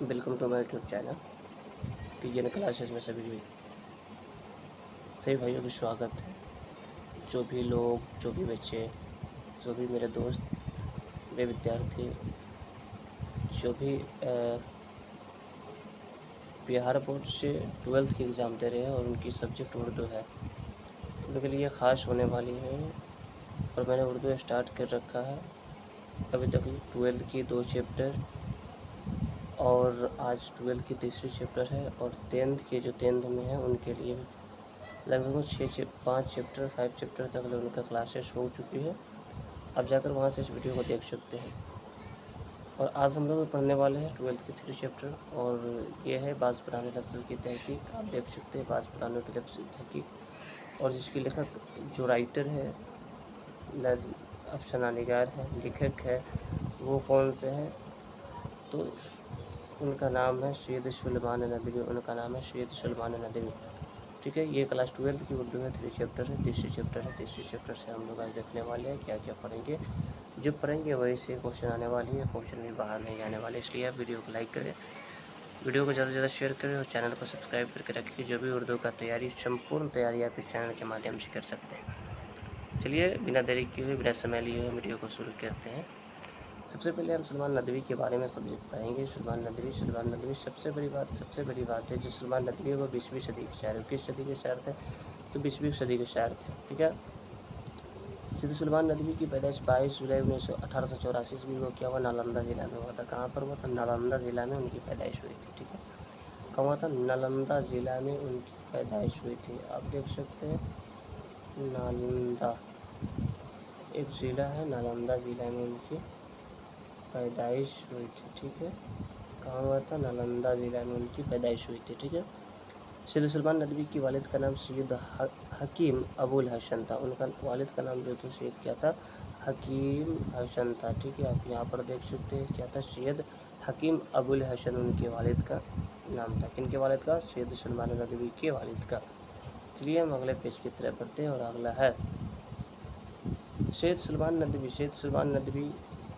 Welcome to my YouTube channel PGN classes में सभी भाइयों का स्वागत है। जो भी लोग, जो भी बच्चे, जो भी मेरे दोस्त, मेरे विद्यार्थी, जो भी बिहार बोर्ड से 12th की एग्ज़ाम दे रहे हैं और उनकी सब्जेक्ट उर्दू है, तो उनके लिए ख़ास होने वाली है। और मैंने उर्दू स्टार्ट कर रखा है। अभी तक 12th की 2 चैप्टर और आज 12th की तीसरी चैप्टर है, और 10th के जो 10th में है उनके लिए लगभग 5 चैप्टर 5 चैप्टर तक उनका क्लासेस हो चुकी है। आप जाकर वहाँ से इस वीडियो को देख सकते हैं। और आज हम लोग पढ़ने वाले हैं 12th के 3 चैप्टर, और ये है बाज़ पुराने लफ्ज़ों की तहकीक। आप देख सकते हैं बाज़ पुरानों की लफ्ज़ की तहकीक, और जिसकी लेखक जो राइटर है, अफसाना निगार है, लेखक है, वो कौन से है, तो उनका नाम है सैयद सुलेमान नदवी। उनका नाम है सैयद सुलेमान नदवी। ठीक है, ये क्लास 12th की उर्दू है, 3 चैप्टर है, तीसरी चैप्टर है। तीसरी चैप्टर से हम लोग आज देखने वाले हैं क्या क्या पढ़ेंगे। जो पढ़ेंगे वही से क्वेश्चन आने वाली है, क्वेश्चन भी बाहर नहीं आने वाले। इसलिए आप वीडियो को लाइक करें, वीडियो को ज़्यादा से ज़्यादा शेयर करें, और चैनल को सब्सक्राइब करके रखिए। जो भी उर्दू का तैयारी, संपूर्ण तैयारी आप इस चैनल के माध्यम से कर सकते हैं। चलिए बिना देरी किए हुए, बिना समय लिए हुए वीडियो को शुरू करते हैं। सबसे पहले हम सुलेमान नदवी के बारे में सब्जेक्ट पढ़ेंगे। सुलेमान नदवी सबसे बड़ी बात है, जो सुलेमान नदवी है वो 20वीं सदी के शायर है। किस सदी के शायर थे? तो 20वीं सदी के शायर थे। ठीक है, सैयद सुलेमान नदवी की पैदाइश 22 जुलाई 1884 ईस्वी को क्या हुआ? नालंदा ज़िला में हुआ था। कहाँ पर हुआ था? नालंदा ज़िला में उनकी पैदाइश हुई थी। ठीक है, कहाँ हुआ था? नालंदा ज़िला में उनकी पैदाइश हुई थी। आप देख सकते हैं, नालंदा एक ज़िला है, नालंदा ज़िला में उनकी पैदाइश हुई थी। ठीक है, कहाँ हुआ था? नालंदा ज़िला में उनकी पैदाइश हुई थी। ठीक है, सैयद सुलेमान नदवी की वालिद का नाम सैयद हकीम अबुल हसन था। उनका वालिद का नाम जो था सैयद क्या था? हकीम हसन था। ठीक है, आप यहाँ पर देख सकते हैं क्या था? सैयद हकीम अबुल हसन उनके वालिद का नाम था। किनके वालिद का? सैयद सुलेमान नदवी के वालिद का। चलिए हम अगले पेज की तरफ बढ़ते हैं, और अगला है सैयद सुलेमान नदवी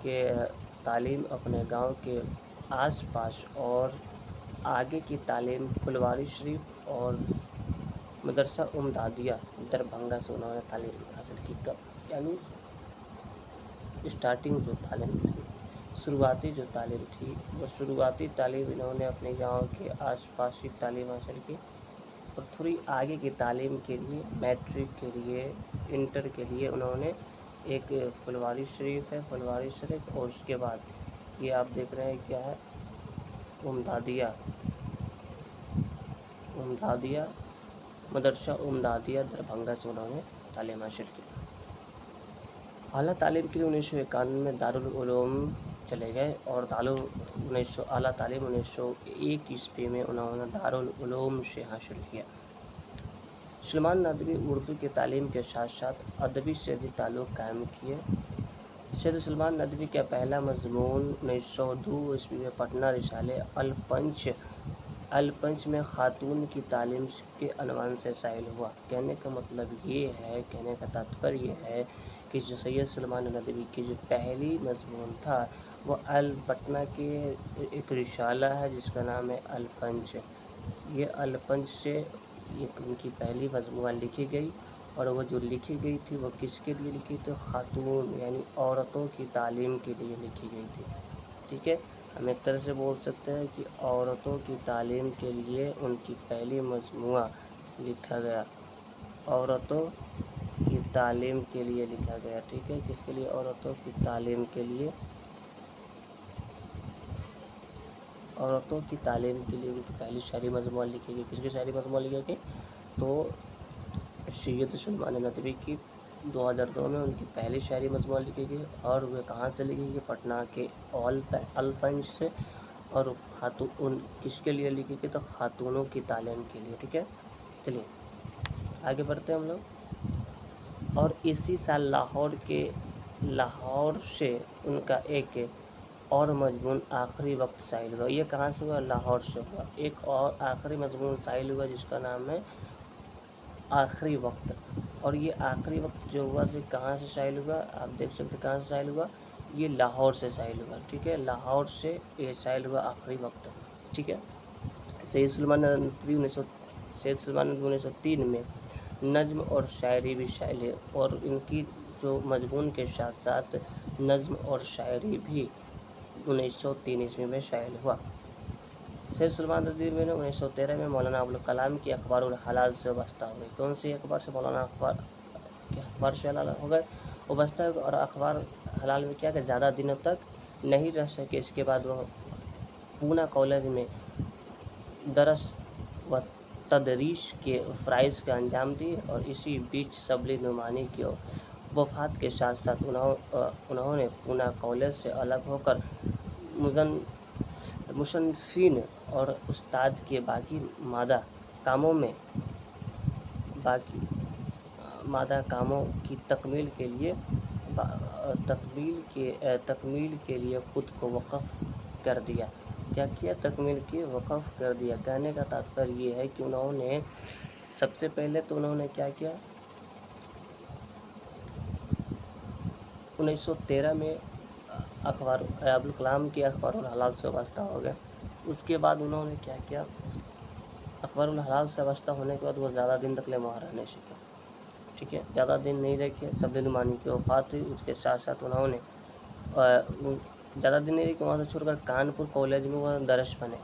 के तालीम अपने गांव के आसपास और आगे की तालीम फुलवारी शरीफ और मदरसा उमदादिया दरभंगा से उन्होंने तालीम हासिल की। कब? यानी स्टार्टिंग जो तालीम थी, शुरुआती जो तालीम थी, वो शुरुआती तालीम इन्होंने अपने गांव के आसपास ही तालीम हासिल की। और थोड़ी आगे की तालीम के लिए, मैट्रिक के लिए, इंटर के लिए उन्होंने एक फुलवारी शरीफ है, फुलवारी शरीफ, और उसके बाद ये आप देख रहे हैं क्या है? उमदादिया मदरसा उमदादिया दरभंगा से उन्होंने तालीम हासिल की। आला तालीम के लिए 1951 में दारुल उलूम चले गए, और आला तालीम 1901 ईस्वी में उन्होंने दारुल उलूम से हासिल किया। सुलेमान नदवी उर्दू की तालीम के साथ साथ अदबी से भी ताल्लुक़ कायम किए। सैयद सुलेमान नदवी का पहला मज़मून 1902 ईस्वी में पटना रिसाले अलपंच में ख़ातून की तालीम के अनवान से शाइल हुआ। कहने का मतलब ये है, कहने का तात्पर्य ये है कि जो सैयद सुलेमान नदवी की जो पहली मज़मून था, वो पटना के एक रिसाला है जिसका नाम है अलपंच। ये अलपंच से एक उनकी पहली मज़मून लिखी गई, और वो जो लिखी गई थी वो किसके लिए लिखी थी? ख़ातून यानी औरतों की तालीम के लिए लिखी गई थी। ठीक है, हम एक तरह से बोल सकते हैं कि औरतों की तालीम के लिए उनकी पहली मजमूआ लिखा गया, औरतों की तालीम के लिए लिखा गया। ठीक है, किसके लिए? औरतों की तालीम के लिए, औरतों की तालीम के लिए उनकी पहली शायरी मजमूआ लिखी गई। किसकी शायरी मजमूआ लिखी गई? तो सैयद सुलेमान नदवी की 2002 में उनकी पहली शायरी मजमूआ लिखी गई, और वे कहाँ से लिखी गई? पटना के अलपंच से। और खातून किसके लिए लिखी गई? तो खातूनों की तालीम के लिए। ठीक है, चलिए आगे बढ़ते हैं हम लोग। और इसी साल लाहौर से उनका एक और मजमून आखिरी वक्त शाइल हुआ। ये कहाँ से हुआ? लाहौर से हुआ। एक और आखिरी मजमून शाइल हुआ जिसका नाम है आखिरी वक्त। और ये आखिरी वक्त जो हुआ से कहाँ से शाइल हुआ? आप देख सकते कहाँ से शाइल हुआ? ये लाहौर से शाइल हुआ। ठीक है, लाहौर से ये शाइल हुआ आखिरी वक्त। ठीक है। सैयद सुलेमान नदवी 1903 में नज़्म और शायरी भी शामिल है, और इनकी जो मजमून के साथ साथ नज़्म और शायरी भी 1903 ईस्वी में शामिल हुआ। सैयद सुलेमान नदवी ने 1913 में मौलाना अबुल कलाम की अखबारुल हलाल से वाबस्ता हो गए। कौन सी अखबार से? मौलाना अखबार से हलाल हो गए, वाबस्ता हो गए। और अखबार हलाल में क्या कि ज़्यादा दिनों तक नहीं रह सके। इसके बाद वह पूना कॉलेज में दरस व तदरीस के फ़राइज़ का अंजाम दिए, और इसी बीच शबली नुमानी की वफ़ात के साथ साथ उन्होंने पूना कॉलेज से अलग होकर मुसन्निफ़ीन और उस्ताद के बाकी मादा कामों की तकमील के लिए खुद को वक़फ़ कर दिया। क्या किया? तकमील के वक़फ़ कर दिया। कहने का तात्पर्य ये है कि उन्होंने सबसे पहले तो उन्होंने क्या किया, 1913 में अखबार अबुल कलाम की अखबारुल हलाल से वाबस्ता हो गए। उसके बाद उन्होंने क्या किया, अखबारुल हलाल से वाबस्ता होने के बाद वो ज़्यादा दिन तक वहाँ रहने सीखे। ठीक है, ज़्यादा दिन नहीं रखे, शबली नुमानी की वफ़ात हुई। उसके साथ साथ उन्होंने ज़्यादा दिन नहीं रखे, वहाँ से छोड़कर कानपुर कॉलेज में वह दरस बने,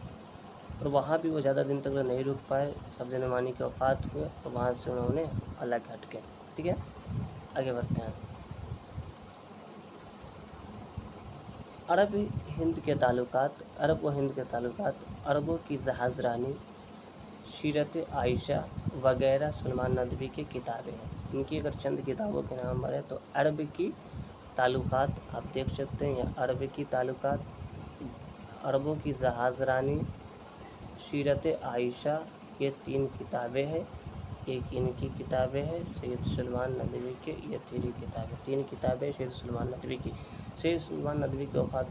और वहाँ भी वो ज़्यादा दिन तक नहीं रुक पाए। शबली नुमानी की वफ़ात हुई और वहाँ से उन्होंने अलग हट गए। ठीक है, आगे बढ़ते हैं। अरब व हिंद के ताल्लुकात, अरबों की जहाज़रानी, सीरत आयशा वगैरह सुलेमान नदवी की किताबें हैं। इनकी अगर चंद किताबों के नाम बढ़े तो अरब की ताल्लुकात आप देख सकते हैं, या अरब की ताल्लुकात, अरबों की जहाज़रानी, सीरत आयशा, ये 3 किताबें हैं। एक इनकी किताबें हैं सैयद सुलेमान नदवी के, ये 3 किताबें, 3 किताबें सैयद सुलेमान नदवी की। सैयद सुलेमान नदवी की वफ़ात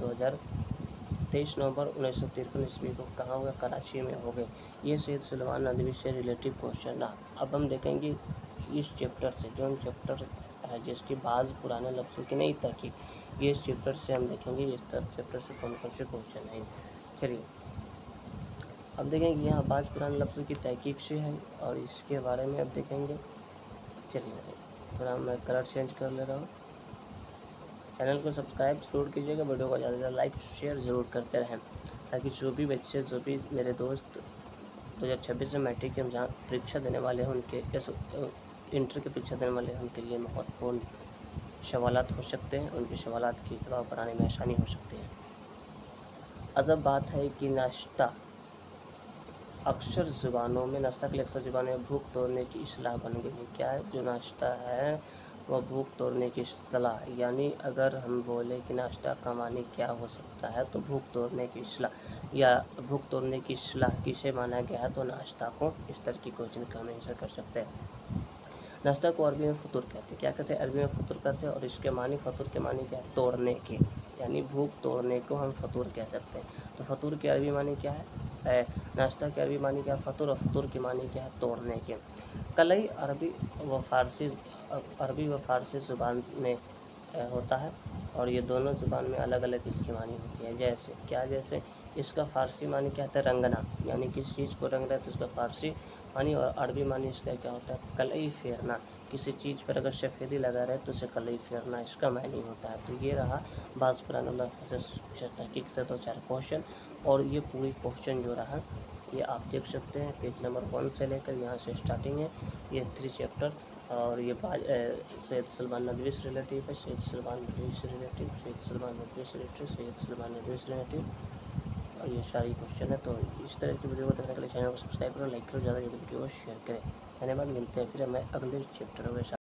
23 नवंबर 1953 ईस्वी को कहाँ हुआ? कराची में हो गए। ये सैयद सुलेमान नदवी से रिलेटिव क्वेश्चन रहा। अब हम देखेंगे इस चैप्टर से, जो चैप्टर है जिसकी बाज़ पुराने लफ्ज़ों की नहीं तहकीक, ये इस चैप्टर से हम देखेंगे इस चैप्टर से कौन कौन से क्वेश्चन हैं। चलिए अब देखेंगे यहाँ बाज़ पुराने लफ्ज़ों की तहकीक से है, और इसके बारे में अब देखेंगे। चलिए थोड़ा मैं कलर चेंज कर ले रहा हूँ। चैनल को सब्सक्राइब जरूर कीजिएगा, वीडियो को ज़्यादा से ज़्यादा लाइक शेयर ज़रूर करते रहें, ताकि जो भी बच्चे, जो भी मेरे दोस्त 2026 में मैट्रिक के एग्जाम परीक्षा देने वाले हैं, उनके इंटर की परीक्षा देने वाले हैं, उनके लिए महत्वपूर्ण सवालात हो सकते हैं। उनके सवालात की जवाब बनाने में आसानी हो सकती है। अजब बात है कि नाश्ता अक्सर ज़ुबानों में, नाश्ता के लिए अक्सर ज़ुबानों में भूख तोड़ने की इस्लाह बन गई है। क्या है? जो नाश्ता है वह भूख तोड़ने की इस्लाह, यानी अगर हम बोले कि नाश्ता का मानी क्या हो सकता है, तो भूख तोड़ने की इस्लाह या भूख तोड़ने की इस्लाह किसे माना गया है, तो नाश्ता को। इस तरह की क्वेश्चन का हम आंसर कर सकते हैं। नाश्ता को अरबी में फतूर कहते हैं। क्या कहते हैं? अरबी में फतूर कहते हैं, और इसके मानी, फतूर के मानी क्या है? तोड़ने के, यानी भूख तोड़ने को हम फतूर कह सकते हैं। तो फतूर की अरबी मानी क्या है? नाश्ता की अरबी मानी क्या है? फतूर, और फतूर की मानी क्या है? तोड़ने के। कलई अरबी व फ़ारसी ज़ुबान में होता है, और ये दोनों ज़ुबान में अलग अलग इसकी मानी होती है। जैसे क्या? जैसे इसका फ़ारसी मानी क्या होता है? रंगना, यानी किसी चीज़ को रंग रहा है तो उसका फ़ारसी मानी, और अरबी मानी इसका क्या होता है? कलई फेरना, किसी चीज़ पर अगर सफ़ेदी लगा रहे तो उसे कलई फेरना इसका मानी होता है। तो ये रहा बाज़ पुराने लफ्ज़ तहकीक से 2-4 क्वेश्चन, और ये पूरी क्वेश्चन जो रहा ये आप देख सकते हैं पेज नंबर 1 से लेकर यहाँ से स्टार्टिंग है, ये 3 चैप्टर, और ये सैयद सुलेमान नदवी से रिलेटिव है, सैयद सुलेमान नदवी से रिलेटिव, सैयद सुलेमान नदवी से रिलेटिव, सैयद सुलेमान नदवी से रिलेटिव, और ये सारी क्वेश्चन है। तो इस तरह की वीडियो को देखने के लिए चैनल को सब्सक्राइब करो, लाइक करो, ज़्यादा से ज़्यादा वीडियो को शेयर करें। धन्यवाद, मिलते हैं फिर हमें अगले चैप्टर के साथ।